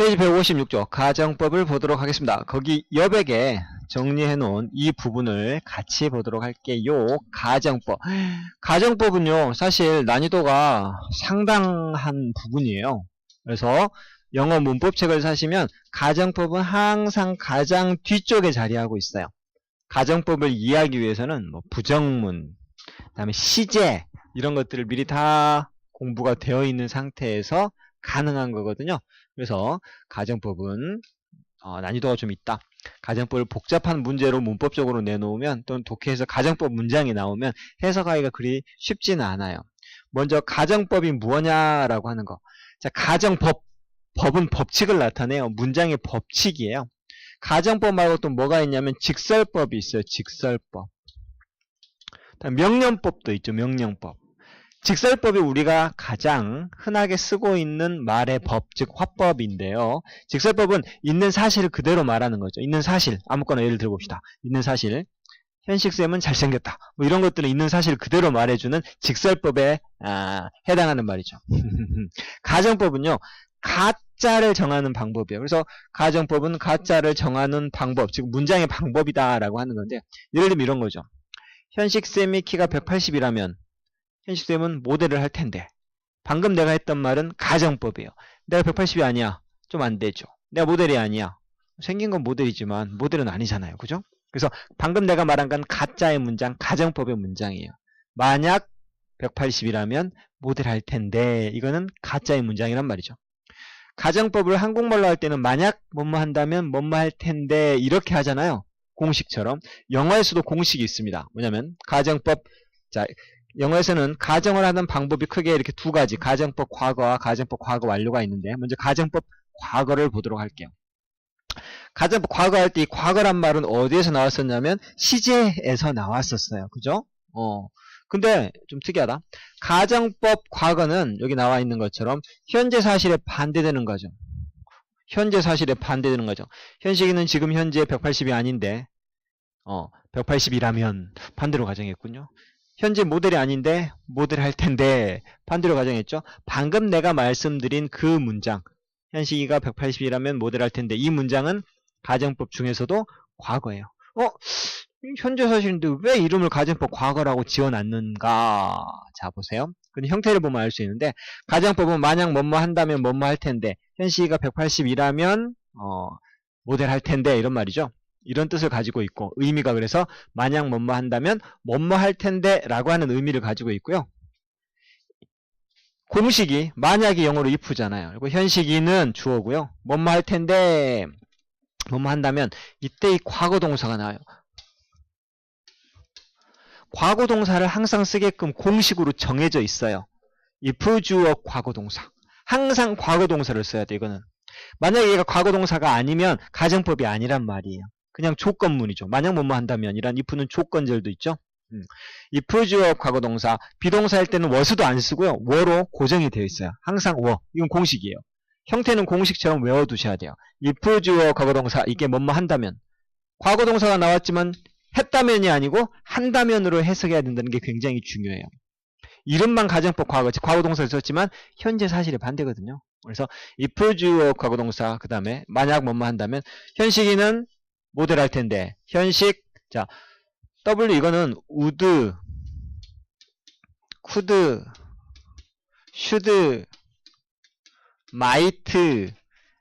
페이지 156조 가정법을 보도록 하겠습니다. 거기 여백에 정리해 놓은 이 부분을 같이 보도록 할게요. 가정법. 가정법은요, 사실 난이도가 상당한 부분이에요. 그래서 영어 문법책을 사시면 가정법은 항상 가장 뒤쪽에 자리하고 있어요. 가정법을 이해하기 위해서는 뭐 부정문, 그다음에 시제 이런 것들을 미리 다 공부가 되어 있는 상태에서 가능한 거거든요. 그래서 가정법은 난이도가 좀 있다. 가정법을 복잡한 문제로 문법적으로 내놓으면 또는 독해에서 가정법 문장이 나오면 해석하기가 그리 쉽지는 않아요. 먼저 가정법이 뭐냐라고 하는 거. 자, 가정법. 법은 법칙을 나타내요. 문장의 법칙이에요. 가정법 말고 또 뭐가 있냐면 직설법이 있어요. 직설법. 명령법도 있죠. 명령법. 직설법이 우리가 가장 흔하게 쓰고 있는 말의 법, 즉 화법인데요. 직설법은 있는 사실을 그대로 말하는 거죠. 있는 사실, 아무거나 예를 들어봅시다. 있는 사실, 현식쌤은 잘생겼다. 뭐 이런 것들은 있는 사실을 그대로 말해주는 직설법에 해당하는 말이죠. 가정법은요. 가짜를 정하는 방법이에요. 그래서 가정법은 가짜를 정하는 방법, 즉 문장의 방법이다라고 하는 건데, 예를 들면 이런 거죠. 현식쌤이 키가 180이라면 현식쌤은 모델을 할 텐데, 방금 내가 했던 말은 가정법이에요. 내가 180이 아니야. 좀 안 되죠. 내가 모델이 아니야. 생긴 건 모델이지만 모델은 아니잖아요. 그죠? 그래서 방금 내가 말한 건 가짜의 문장, 가정법의 문장이에요. 만약 180이라면 모델 할 텐데, 이거는 가짜의 문장이란 말이죠. 가정법을 한국말로 할 때는 만약 뭐뭐 한다면 뭐뭐 할 텐데 이렇게 하잖아요. 공식처럼. 영어에서도 공식이 있습니다. 뭐냐면 가정법, 자, 영어에서는 가정을 하는 방법이 크게 이렇게 두 가지, 가정법 과거와 가정법 과거 완료가 있는데, 먼저 가정법 과거를 보도록 할게요. 가정법 과거 할 때 이 과거란 말은 어디에서 나왔었냐면 시제에서 나왔었어요. 그죠? 근데 좀 특이하다. 가정법 과거는 여기 나와 있는 것처럼 현재 사실에 반대되는 거죠. 현재 사실에 반대되는 거죠. 현식이는 지금 현재 180이 아닌데 180이라면 반대로 가정했군요. 현재 모델이 아닌데 모델 할 텐데 반대로 가정했죠. 방금 내가 말씀드린 그 문장, 현식이가 180이라면 모델 할 텐데, 이 문장은 가정법 중에서도 과거예요. 현재 사실인데 왜 이름을 가정법 과거라고 지어놨는가? 자, 보세요. 근데 형태를 보면 알 수 있는데, 가정법은 만약 뭐뭐 한다면 뭐뭐 할 텐데, 현식이가 180이라면 모델 할 텐데 이런 말이죠. 이런 뜻을 가지고 있고, 의미가 그래서 만약 뭐뭐 한다면 뭐뭐 할 텐데 라고 하는 의미를 가지고 있고요. 공식이 만약이 영어로 if잖아요. 그리고 현식이는 주어고요. 뭐뭐 할 텐데 뭐뭐 한다면 이때 이 과거 동사가 나와요. 과거 동사를 항상 쓰게끔 공식으로 정해져 있어요. if 주어 과거 동사. 항상 과거 동사를 써야 돼. 이거는. 만약에 얘가 과거 동사가 아니면 가정법이 아니란 말이에요. 그냥 조건문이죠. 만약 뭐뭐 한다면 이란 if는 조건절도 있죠. if 주어 과거 동사, 비동사일 때는 was도 안 쓰고요. we로 고정이 되어 있어요. 항상 were. 이건 공식이에요. 형태는 공식처럼 외워두셔야 돼요. if 주어 과거 동사, 이게 뭐뭐 한다면. 과거 동사가 나왔지만 했다면이 아니고 한다면으로 해석해야 된다는 게 굉장히 중요해요. 이름만 가정법 과거 동사를 썼지만 현재 사실에 반대거든요. 그래서 if 주어 과거 동사, 그 다음에 만약 뭐뭐 한다면, 현식이는 모델 할 텐데, 현식, 자, W 이거는 would, could, should, might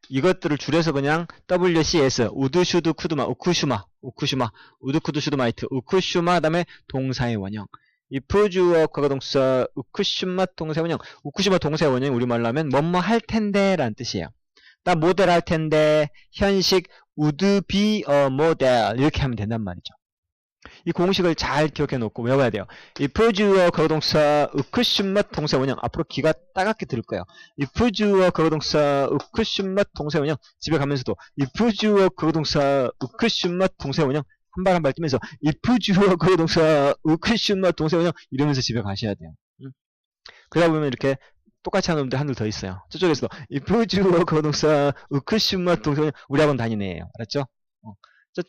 이것들을 줄여서 그냥 WCS, would, should, could, 우쿠슈마, would, could, should, might, 우쿠슈마, 그 다음에 동사의 원형. if 주어 과거 동사, 우쿠슈마 동사의 원형. 우쿠슈마 동사의 원형이 우리말로 하면 뭐뭐 할 텐데 라는 뜻이에요. 나 모델 할 텐데, 현식 would be a model 이렇게 하면 된단 말이죠. 이 공식을 잘 기억해 놓고 외워야 돼요. if 주어 과거 동사, 우쿠슈마 동사 원형. 앞으로 귀가 따갑게 들을 거예요. if 주어 과거 동사, 우쿠슈마 동사 원형. 집에 가면서도 if 주어 과거 동사, 우쿠슈마 동사 원형 한 발 한 발 뛰면서 if 주어 과거 동사, 우쿠슈마 동사 원형 이러면서 집에 가셔야 돼요. 그러다 보면 이렇게 똑같이 하는 놈들 한둘 더 있어요. 저쪽에서도 if 주어 과거 동사, 우쿠슈마 동사 원형. 우리 학원 다니는 애예요. 알았죠?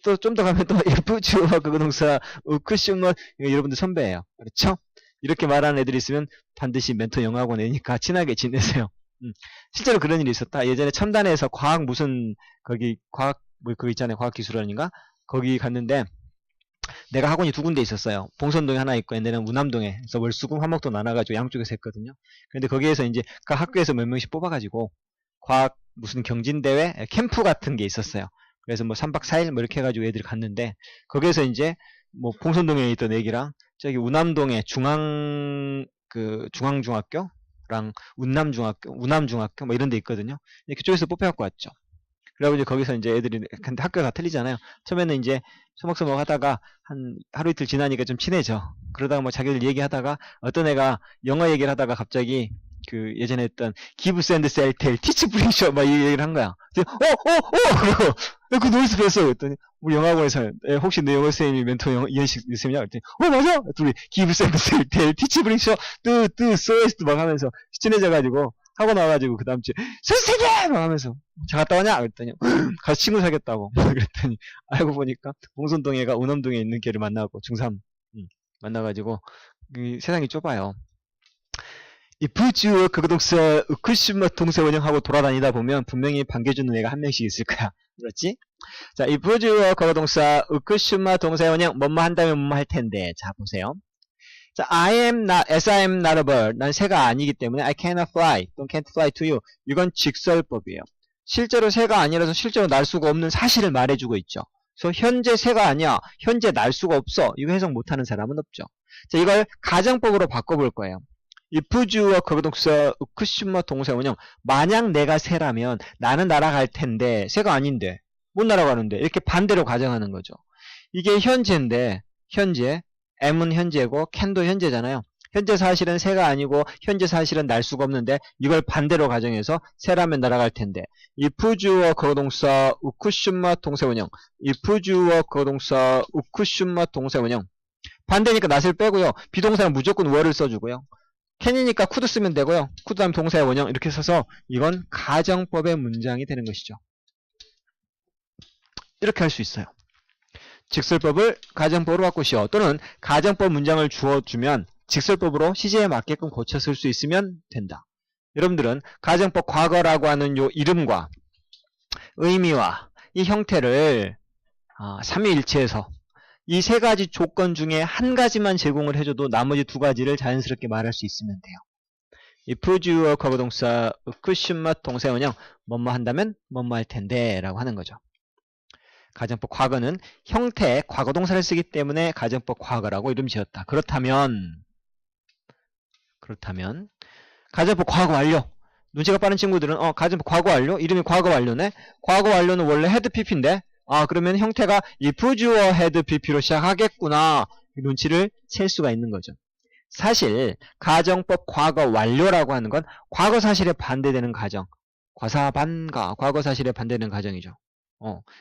또 좀 더 가면 또 if 주어 과거 동사, 우쿠슈마, 여러분들 선배예요. 그렇죠? 이렇게 말하는 애들이 있으면 반드시 멘토 영어학원 애니까 친하게 지내세요. 실제로 그런 일이 있었다. 예전에 첨단에서 과학 무슨 거기 과학 뭐 그거 있잖아요. 과학기술원인가? 거기 갔는데 내가 학원이 두 군데 있었어요. 봉선동에 하나 있고 옛날에는 우남동에 그래서 월수금 화목도 나눠가지고 양쪽에서 했거든요. 근데 거기에서 이제 각 학교에서 몇 명씩 뽑아가지고 과학 무슨 경진대회 캠프 같은 게 있었어요. 그래서 뭐 3박 4일 뭐 이렇게 해가지고 애들이 갔는데 거기에서 이제 뭐 봉선동에 있던 애기랑 저기 우남동에 중앙중학교랑 우남중학교 뭐 이런 데 있거든요. 그쪽에서 뽑혀갖고 왔죠. 그러고 이제 거기서 이제 애들이 근데 학교가 틀리잖아요. 처음에는 이제 소먹소먹 하다가 한 하루 이틀 지나니까 좀 친해져. 그러다가 뭐 자기들 얘기하다가 어떤 애가 영어 얘기를 하다가 갑자기 그 예전에 했던 give, send, sell, tell, teach, bring, show 막 이 얘기를 한 거야. 그러고 그 노이즈 뺐어. 그랬더니 우리 영어학원에서 혹시 내 영어 선생님이 멘토 이현식 선생님이냐? 그랬더니 맞아. 둘이 give, send, sell, tell, teach, bring, show so as 막 하면서 친해져가지고 하고 나와가지고 그 다음 주에 선생님! 막 하면서 잘 갔다 오냐? 그랬더니 가서 친구 사귀었다고 그랬더니 알고 보니까 봉선동에 가 우남동에 있는 걔를 만나고 중3 만나가지고 세상이 좁아요. 이 부주어 그동사 으쿠시마 동사 원형하고 돌아다니다 보면 분명히 반겨주는 애가 한 명씩 있을 거야. 그렇지? 자, 이 부주어 그동사 으쿠시마 동사 원형 뭐뭐 한다면 뭐뭐 할 텐데. 자, 보세요. 자, as I am not a bird. 난 새가 아니기 때문에 I cannot fly. 또는 can't fly to you. 이건 직설법이에요. 실제로 새가 아니라서 실제로 날 수가 없는 사실을 말해주고 있죠. 그래서 현재 새가 아니야. 현재 날 수가 없어. 이거 해석 못하는 사람은 없죠. 자, 이걸 가정법으로 바꿔볼 거예요. if 주어 거동사 으쿠시마 동사 원형. 만약 내가 새라면 나는 날아갈 텐데 새가 아닌데 못 날아가는데 이렇게 반대로 가정하는 거죠. 이게 현재인데 현재 am은 현재고 can도 현재잖아요. 현재 사실은 새가 아니고 현재 사실은 날 수가 없는데 이걸 반대로 가정해서 새라면 날아갈 텐데 if 주어 거동사 으쿠시마 동사 원형. if 주어 거동사 으쿠시마 동사 원형. 반대니까 낫을 빼고요. 비동사는 무조건 were를 써주고요. can이니까 could 쓰면 되고요. could 다음 동사의 원형 이렇게 써서 이건 가정법의 문장이 되는 것이죠. 이렇게 할 수 있어요. 직설법을 가정법으로 바꾸시오. 또는 가정법 문장을 주어주면 직설법으로 시제에 맞게끔 고쳐 쓸 수 있으면 된다. 여러분들은 가정법 과거라고 하는 요 이름과 의미와 이 형태를 삼위일체에서 이 세 가지 조건 중에 한 가지만 제공을 해줘도 나머지 두 가지를 자연스럽게 말할 수 있으면 돼요. if 주어 과거동사 으쿠시마 동사 원형 뭐뭐 한다면 뭐뭐 할 텐데 라고 하는 거죠. 가정법 과거는 형태의 과거동사를 쓰기 때문에 가정법 과거라고 이름 지었다. 그렇다면 가정법 과거 완료. 눈치가 빠른 친구들은 가정법 과거 완료? 이름이 과거 완료네? 과거 완료는 원래 had pp인데 그러면 형태가 if 주어 had pp로 시작하겠구나. 눈치를 챌 수가 있는 거죠. 사실 가정법 과거 완료라고 하는 건 과거 사실에 반대되는 가정. 과사반가 과거 사실에 반대되는 가정이죠.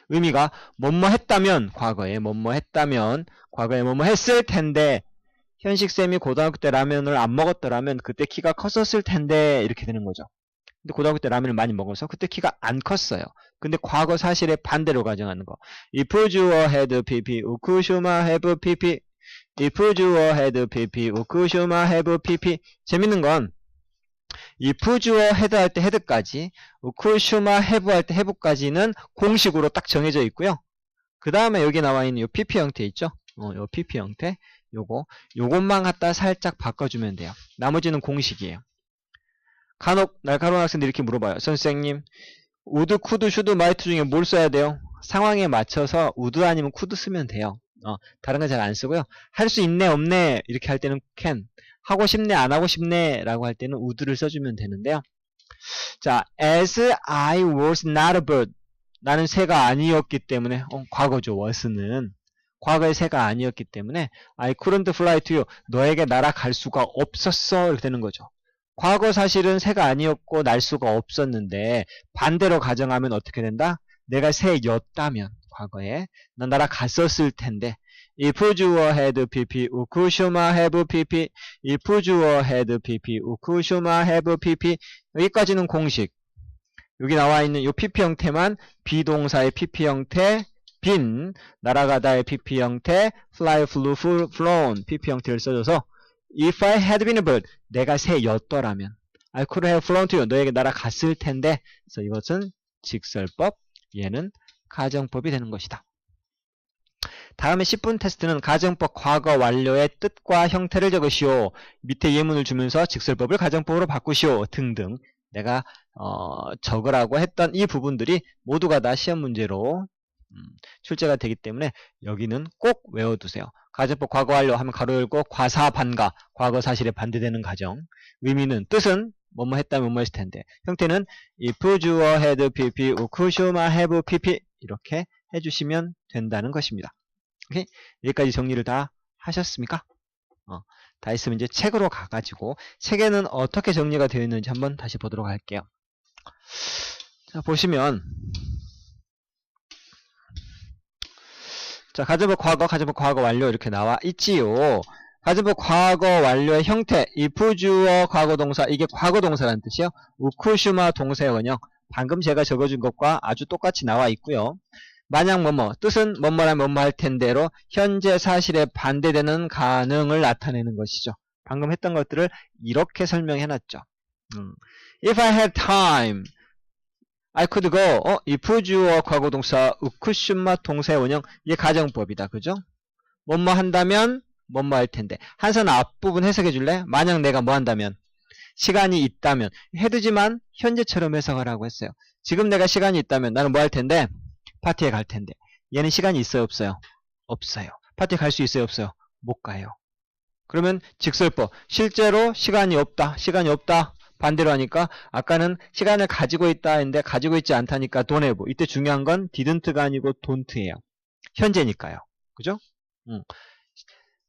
의미가 뭐뭐 했다면 과거에 뭐뭐 했을 텐데 현식쌤이 고등학교 때 라면을 안 먹었더라면 그때 키가 컸었을 텐데 이렇게 되는 거죠. 근데 고등학교 때 라면을 많이 먹어서 그때 키가 안 컸어요. 근데 과거 사실에 반대로 가정하는 거. if 주어 had pp 우쿠슈마 have pp if 주어 had pp 우쿠슈마 have pp 재밌는 건 if 주어 had 할 때 had까지 우쿠슈마 have 할 때 have까지는 공식으로 딱 정해져 있고요. 그 다음에 여기 나와 있는 요 pp 형태 있죠? 요 pp 형태 요것만 갖다 살짝 바꿔주면 돼요. 나머지는 공식이에요. 간혹 날카로운 학생들이 이렇게 물어봐요. 선생님 would, could, should, might 중에 뭘 써야 돼요? 상황에 맞춰서 would 아니면 could 쓰면 돼요. 다른 건 잘 안 쓰고요. 할 수 있네 없네 이렇게 할 때는 can, 하고 싶네 안 하고 싶네 라고 할 때는 would를 써주면 되는데요. 자, as I was not a bird. 나는 새가 아니었기 때문에 과거죠. was는 과거의 새가 아니었기 때문에 I couldn't fly to you. 너에게 날아갈 수가 없었어 이렇게 되는 거죠. 과거 사실은 새가 아니었고 날 수가 없었는데 반대로 가정하면 어떻게 된다? 내가 새였다면 과거에 난 날아갔었을 텐데 if 주어 had pp 우쿠슈마 have pp if 주어 had pp 우쿠슈마 have pp 여기까지는 공식. 여기 나와 있는 요 pp 형태만 비동사의 pp 형태 빈 날아가다의 pp 형태 fly, flew, flown pp 형태를 써줘서 if I had been a bird 내가 새였더라면 I could have flown to you. 너에게 날아갔을 텐데. 그래서 이것은 직설법, 얘는 가정법이 되는 것이다. 다음에 10분 테스트는 가정법 과거 완료의 뜻과 형태를 적으시오. 밑에 예문을 주면서 직설법을 가정법으로 바꾸시오. 등등. 내가 적으라고 했던 이 부분들이 모두가 다 시험 문제로 출제가 되기 때문에 여기는 꼭 외워두세요. 가정법 과거 완료 하면 가로 열고 과사 반가, 과거 사실에 반대되는 가정. 의미는, 뜻은 뭐뭐 했다면 뭐뭐 했을 텐데. 형태는 if 주어 had pp, could have pp 이렇게 해주시면 된다는 것입니다. 오케이? 여기까지 정리를 다 하셨습니까? 다 했으면 이제 책으로 가가지고 책에는 어떻게 정리가 되어 있는지 한번 다시 보도록 할게요. 자, 보시면 자, 가정법 과거, 가정법 과거 완료 이렇게 나와 있지요. 가정법 과거 완료의 형태, if 주어 과거 동사, 이게 과거 동사라는 뜻이요. 우쿠슈마 동사의 원형, 방금 제가 적어준 것과 아주 똑같이 나와 있고요. 만약 뭐뭐, 뜻은 뭐뭐라면 뭐뭐 할 텐데로 현재 사실에 반대되는 가능을 나타내는 것이죠. 방금 했던 것들을 이렇게 설명해 놨죠. If I had time, I could go. if 주어 과거 동사, 우쿠슈마 동사의 원형, 이게 가정법이다. 그죠? 뭐뭐 한다면 뭐뭐 할 텐데. 한선 앞부분 해석해 줄래? 만약 내가 뭐 한다면, 시간이 있다면, 해두지만 현재처럼 해석하라고 했어요. 지금 내가 시간이 있다면 나는 뭐 할 텐데? 파티에 갈 텐데. 얘는 시간이 있어요, 없어요? 없어요. 파티에 갈 수 있어요, 없어요? 못 가요. 그러면 직설법, 실제로 시간이 없다. 시간이 없다. 반대로 하니까 아까는 시간을 가지고 있다 했는데 가지고 있지 않다니까 don't have. 이때 중요한 건 didn't가 아니고 don't예요. 현재니까요. 그죠?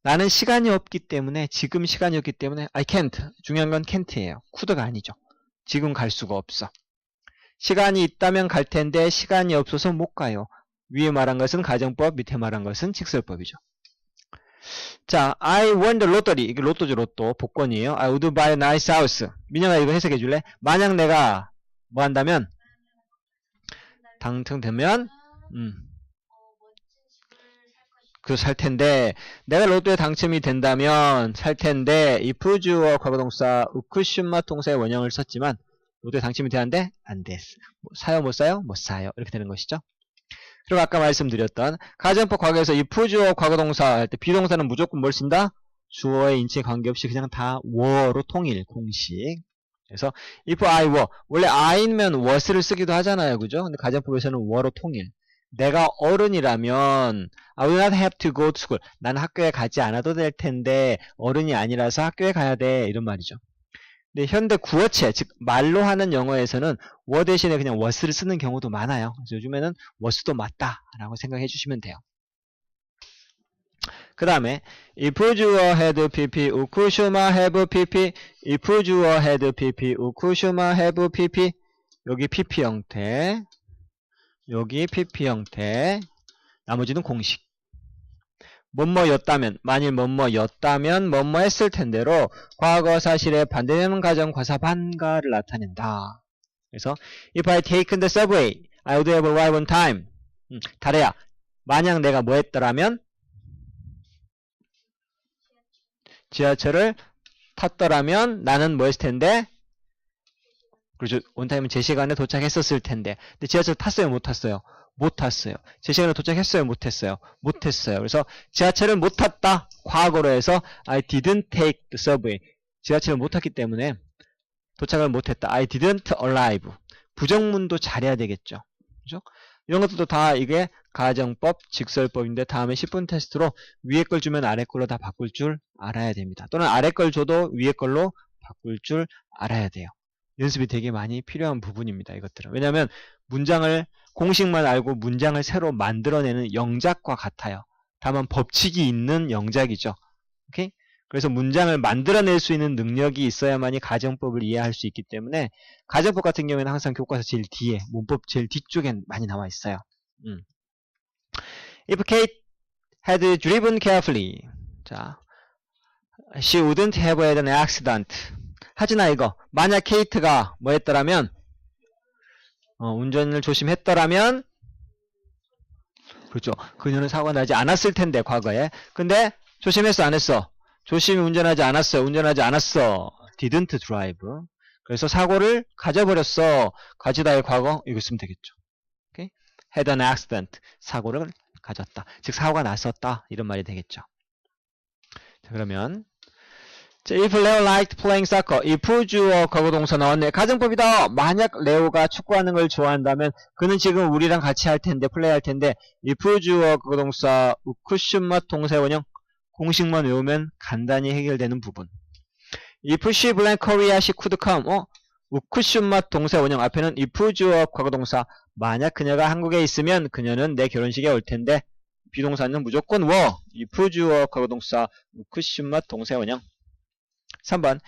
나는 시간이 없기 때문에, 지금 시간이 없기 때문에 I can't. 중요한 건 can't예요. could가 아니죠. 지금 갈 수가 없어. 시간이 있다면 갈 텐데 시간이 없어서 못 가요. 위에 말한 것은 가정법, 밑에 말한 것은 직설법이죠. 자, I won the lottery. 이게 로또죠, 로또. 복권이에요. I would buy a nice house. 민영아, 이거 해석해 줄래? 만약 내가 뭐 한다면? 당첨되면 살 텐데, 내가 로또에 당첨이 된다면 살 텐데, if 주어 과거동사 우쿠슈마 동사의 원형을 썼지만 로또에 당첨이 되는데 안 됐어. 사요, 못 사요? 못 사요. 이렇게 되는 것이죠. 그리고 아까 말씀드렸던 가정법 과거에서 if 주어 과거동사 할 때 비동사는 무조건 뭘 쓴다? 주어의 인칭에 관계없이 그냥 다 were로 통일, 공식. 그래서 if I were, 원래 I면 was를 쓰기도 하잖아요. 그죠? 근데 가정법에서는 were로 통일. 내가 어른이라면 I will not have to go to school. 나는 학교에 가지 않아도 될 텐데 어른이 아니라서 학교에 가야 돼. 이런 말이죠. 근데 현대 구어체, 즉 말로 하는 영어에서는 were 대신에 그냥 was를 쓰는 경우도 많아요. 그래서 요즘에는 was도 맞다라고 생각해 주시면 돼요. 그 다음에 if 주어 had pp, 우쿠슈마 have pp, if 주어 had pp, 우쿠슈마 have pp. 여기 pp 형태, 여기 pp 형태, 나머지는 공식. 뭐뭐였다면, 만일 뭐뭐였다면 뭐뭐 했을 텐데로 과거 사실에 반대되는 가정 과사 반가를 나타낸다. 그래서 if I taken the subway, I would have arrived on time. 다래야, 만약 내가 뭐 했더라면 지하철을 탔더라면 나는 뭐 했을 텐데? 그렇죠. 온타임은 제 시간에 도착했었을 텐데. 근데 지하철 탔어요, 못 탔어요? 못 탔어요. 제 시간에 도착했어요, 못 했어요? 못 했어요. 그래서 지하철을 못 탔다. 과거로 해서 I didn't take the subway. 지하철을 못 탔기 때문에 도착을 못 했다. I didn't arrive. 부정문도 잘해야 되겠죠. 그죠? 이런 것들도 다 이게 가정법, 직설법인데 다음에 10분 테스트로 위에 걸 주면 아래 걸로 다 바꿀 줄 알아야 됩니다. 또는 아래 걸 줘도 위에 걸로 바꿀 줄 알아야 돼요. 연습이 되게 많이 필요한 부분입니다. 이것들은. 왜냐하면 문장을 공식만 알고 문장을 새로 만들어내는 영작과 같아요. 다만 법칙이 있는 영작이죠. 오케이? 그래서 문장을 만들어낼 수 있는 능력이 있어야만이 가정법을 이해할 수 있기 때문에 가정법 같은 경우에는 항상 교과서 제일 뒤에, 문법 제일 뒤쪽에 많이 나와 있어요. If Kate had driven carefully, 자, she wouldn't have had an accident. 하지나 이거, 만약 케이트가 뭐 했더라면, 운전을 조심했더라면, 그렇죠. 그녀는 사고가 나지 않았을 텐데, 과거에. 근데 조심했어, 안 했어? 조심히 운전하지 않았어요. 운전하지 않았어. didn't drive. 그래서 사고를 가져버렸어. 가지다의 과거 이거 쓰면 되겠죠. 오케이? had an accident. 사고를 가졌다. 즉 사고가 났었다. 이런 말이 되겠죠. 자, 그러면 자, if Leo liked playing soccer. if 주어 과거동사 나왔네. 가정법이다. 만약 레오가 축구하는 걸 좋아한다면 그는 지금 우리랑 같이 할 텐데 플레이할 텐데 if 주어 과거동사 우쿠슈맛 동사의 원형 공식만 외우면 간단히 해결되는 부분. if she blank Korea she could come. 우쿠슈맛 동사의 원형 앞에는 if 주어 과거동사 만약 그녀가 한국에 있으면 그녀는 내 결혼식에 올 텐데 비동사는 무조건 were. if 주어 과거동사 우쿠슈맛 동사의 원형. 3번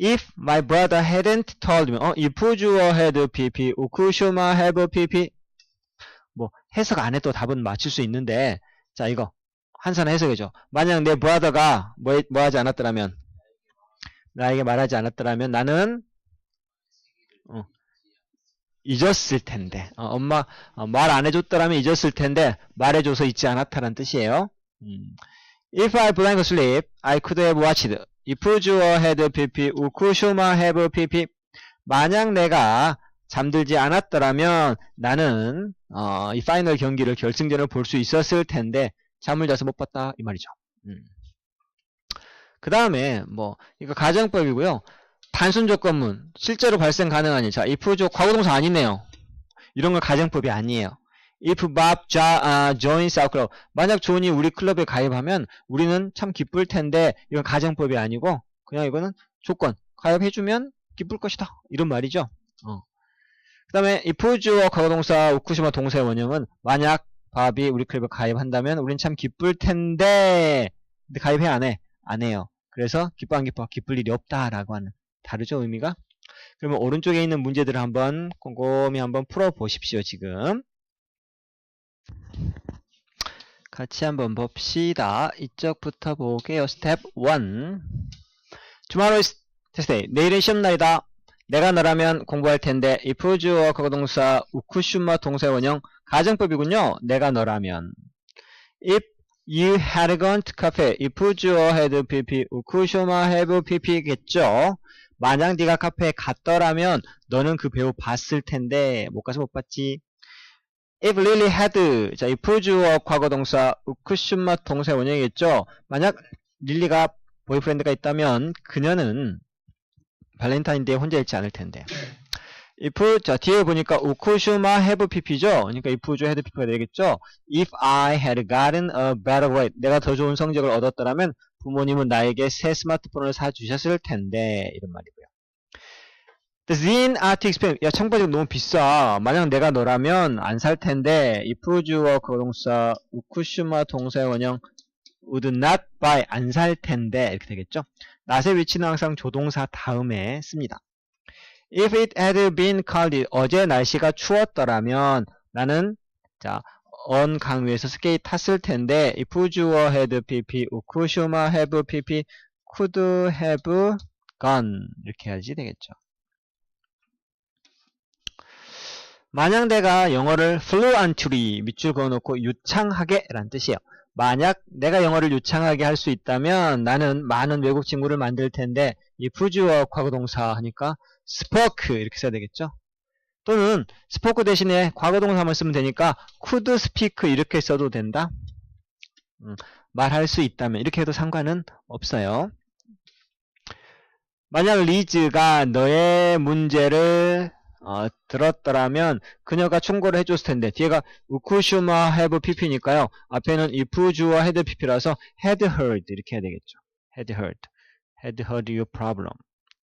If my brother hadn't told me if 주어 had pp 우쿠슈마 have pp 뭐 해석 안 해도 답은 맞출 수 있는데 자 이거 한산의 해석이죠. 만약 내 brother가 뭐 하지 않았더라면 나에게 말하지 않았더라면 나는 잊었을 텐데 엄마 말 안 해줬더라면 잊었을 텐데 말해줘서 잊지 않았다는 뜻이에요. If I blank sleep I could have watched if 주어 had pp 우쿠슈마 have pp 만약 내가 잠들지 않았더라면 나는 이 파이널 경기를 결승전을 볼 수 있었을 텐데 잠을 자서 못 봤다 이 말이죠. 그 다음에 뭐 이거 가정법이고요. 단순 조건문 실제로 발생 가능한 일. 자, if 주 과거동사 아니네요. 이런 건 가정법이 아니에요. If Bob joins our club. 만약 존이 우리 클럽에 가입하면 우리는 참 기쁠 텐데 이건 가정법이 아니고 그냥 이거는 조건. 가입해주면 기쁠 것이다. 이런 말이죠. 그 다음에 if 주어 과거동사 우쿠시마 동사의 원형은 만약 밥이 우리 클럽에 가입한다면 우린 참 기쁠 텐데 근데 가입해 안 해? 안 해요. 그래서 기뻐 안 기뻐? 기쁠 일이 없다라고 하는 다르죠 의미가? 그러면 오른쪽에 있는 문제들을 한번 꼼꼼히 한번 풀어보십시오. 지금 같이 한번 봅시다. 이쪽부터 볼게요. 스텝 1 Tomorrow is Thursday. 내일은 시험날이다. 내가 너라면 공부할 텐데 if 주어 과거동사 우쿠슈마 동사의 원형 가정법이군요. 내가 너라면 If you had gone to cafe. if 주어 had pp 우쿠슈마 have pp겠죠. 만약 네가 카페에 갔더라면 너는 그 배우 봤을 텐데 못 가서 못 봤지. If Lily had. 자, if 주어 과거동사 우쿠슈마 동사의 원형이겠죠. 만약 릴리가 보이프렌드가 있다면 그녀는 발렌타인데이에 혼자 있지 않을 텐데. if 자 뒤에 보니까 우쿠슈마 have pp죠. 그러니까 if 주 had pp가 되겠죠. If I had gotten a better grade. 내가 더 좋은 성적을 얻었더라면 부모님은 나에게 새 스마트폰을 사주셨을 텐데 이런 말이고요. The Zine Art Experiment. 야 청바지 너무 비싸. 만약 내가 너라면 안 살 텐데 if 주어 과거동사 우쿠슈마 동사의 원형 would not buy 안 살 텐데 이렇게 되겠죠. not의 위치는 항상 조동사 다음에 씁니다. If it had been cold. 어제 날씨가 추웠더라면 나는 자 언 강 위에서 스케이트 탔을 텐데 if 주어 had pp 우쿠슈마 have pp could have gone 이렇게 해야지 되겠죠. 만약 내가 영어를 fluently 밑줄 그어놓고 유창하게 라는 뜻이에요. 만약 내가 영어를 유창하게 할 수 있다면 나는 많은 외국 친구를 만들 텐데 if 주어 과거동사 하니까 spoke 이렇게 써야 되겠죠. 또는 spoke 대신에 과거동사만 쓰면 되니까 could speak 이렇게 써도 된다. 말할 수 있다면 이렇게 해도 상관은 없어요. 만약 리즈가 너의 문제를 들었더라면 그녀가 충고를 해줬을 텐데 뒤에가 우쿠슈마 have pp니까요. 앞에는 if 주어 had pp라서 had heard 이렇게 해야 되겠죠. had heard your problem.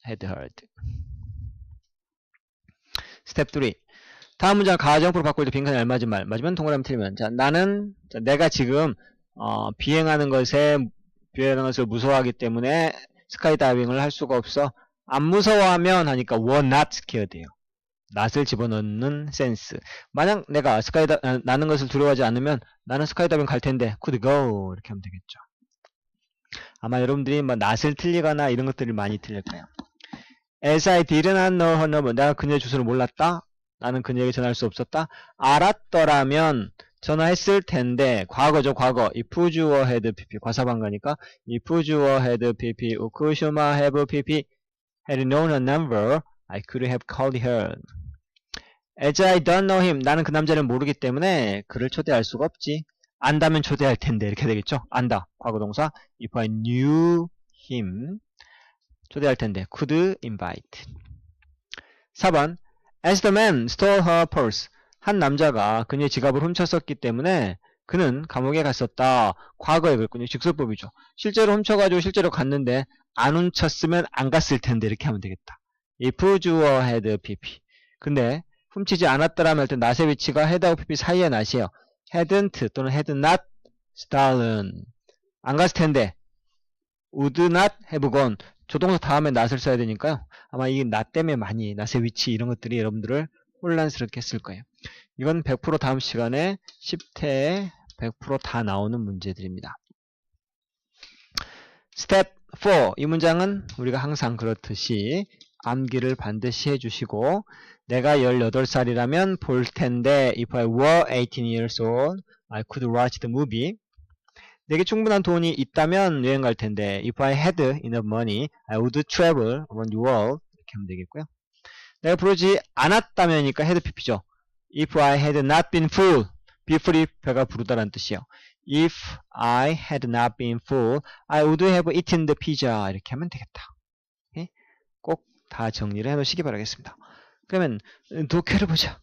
had heard. 스텝 3 다음 문장 가정법으로 바꿀 때 빈칸에 알맞은 말 맞으면 동그라미 틀리면 자 나는 내가 지금 비행하는 것을 무서워하기 때문에 스카이다이빙을 할 수가 없어. 안 무서워하면 하니까 were not scared예요. not을 집어넣는 센스. 만약 내가 나는 것을 두려워하지 않으면 나는 스카이다이빙 갈 텐데 could go 이렇게 하면 되겠죠. 아마 여러분들이 뭐 not을 틀리거나 이런 것들이 많이 틀릴 거예요. As I did not know her number. 내가 그녀의 주소를 몰랐다. 나는 그녀에게 전화할 수 없었다. 알았더라면 전화했을 텐데 과거죠. 과거. if 주어 had pp 과사반가니까 if 주어 had pp 우쿠슈마 have pp had known her number I could have called her. As I don't know him. 나는 그 남자를 모르기 때문에 그를 초대할 수가 없지. 안다면 초대할 텐데 이렇게 되겠죠. 안다. 과거동사. If I knew him. 초대할 텐데. Could invite. 4번. As the man stole her purse. 한 남자가 그녀의 지갑을 훔쳤었기 때문에 그는 감옥에 갔었다. 과거에 그랬군요. 직설법이죠. 실제로 훔쳐가지고 실제로 갔는데 안 훔쳤으면 안 갔을 텐데 이렇게 하면 되겠다. If 주어 had pp. 근데 훔치지 않았다라면 할 때 not의 위치가 had하고 pp 사이의 not이에요. hadn't 또는 had not stolen. 안 갔을 텐데 would not have gone. 조동사 다음에 not을 써야 되니까요. 아마 이 not 때문에 많이 not의 위치 이런 것들이 여러분들을 혼란스럽게 했을 거예요. 이건 100% 다음 시간에 10태에 100% 다 나오는 문제들입니다. 스텝 4. 이 문장은 우리가 항상 그렇듯이 암기를 반드시 해주시고 내가 18살이라면 볼 텐데 If I were 18 years old, I could watch the movie. 내게 충분한 돈이 있다면 여행 갈 텐데 If I had enough money, I would travel around the world. 이렇게 하면 되겠고요. 내가 부르지 않았다면이니까 had pp죠. If I had not been full. be full이 배가 부르다라는 뜻이에요. If I had not been full, I would have eaten the pizza. 이렇게 하면 되겠다. 예? 꼭 다 정리를 해놓으시기 바라겠습니다. 그러면 독해를 보자.